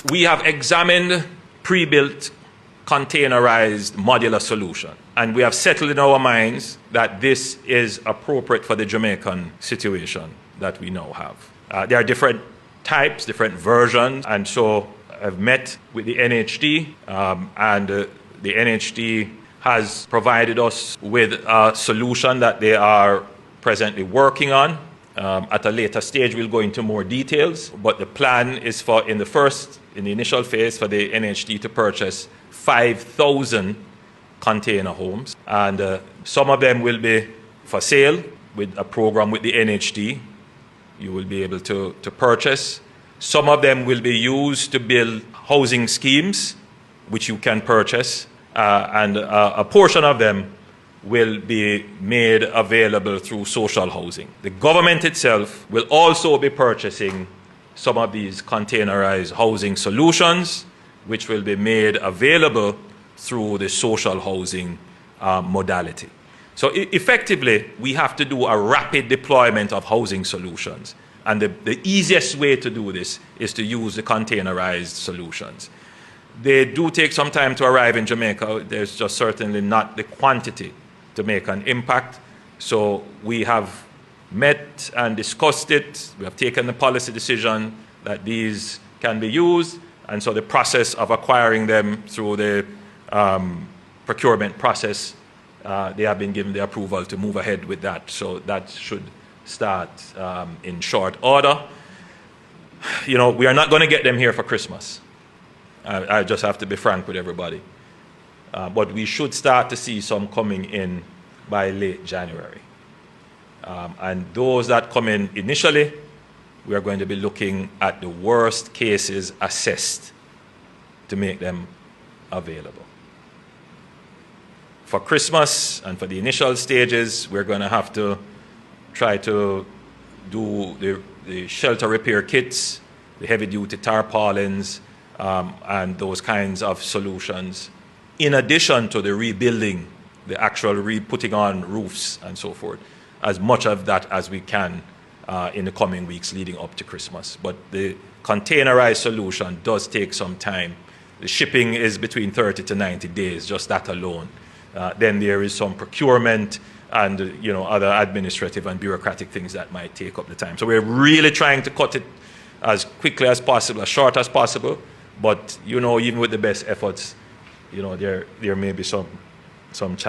We have examined pre-built containerized modular solution, and we have settled in our minds that this is appropriate for the Jamaican situation that we now have. There are different types, different versions, and so I've met with the NHD, and the NHD has provided us with a solution that they are presently working on. At a later stage, we'll go into more details, but the plan is for, in the initial phase, for the NHD to purchase 5,000 container homes, and some of them will be for sale with a program with the NHD. You will be able to purchase. Some of them will be used to build housing schemes, which you can purchase, and a portion of them will be made available through social housing. The government itself will also be purchasing some of these containerized housing solutions, which will be made available through the social housing modality. So effectively, we have to do a rapid deployment of housing solutions. And the easiest way to do this is to use the containerized solutions. They do take some time to arrive in Jamaica. There's just certainly not the quantity to make an impact. So we have met and discussed it. We have taken the policy decision that these can be used. And so the process of acquiring them through the procurement process, they have been given the approval to move ahead with that. So that should start in short order. You know, we are not going to get them here for Christmas. I just have to be frank with everybody. But we should start to see some coming in by late January. And those that come in initially, we are going to be looking at the worst cases assessed to make them available. For Christmas and for the initial stages, we're going to have to try to do the shelter repair kits, the heavy-duty tarpaulins, and those kinds of solutions, in addition to the rebuilding, the actual putting on roofs and so forth, as much of that as we can in the coming weeks leading up to Christmas. But the containerized solution does take some time. The shipping is between 30 to 90 days, just that alone. Then there is some procurement and other administrative and bureaucratic things that might take up the time. So we're really trying to cut it as quickly as possible, as short as possible. But even with the best efforts, there may be some challenge.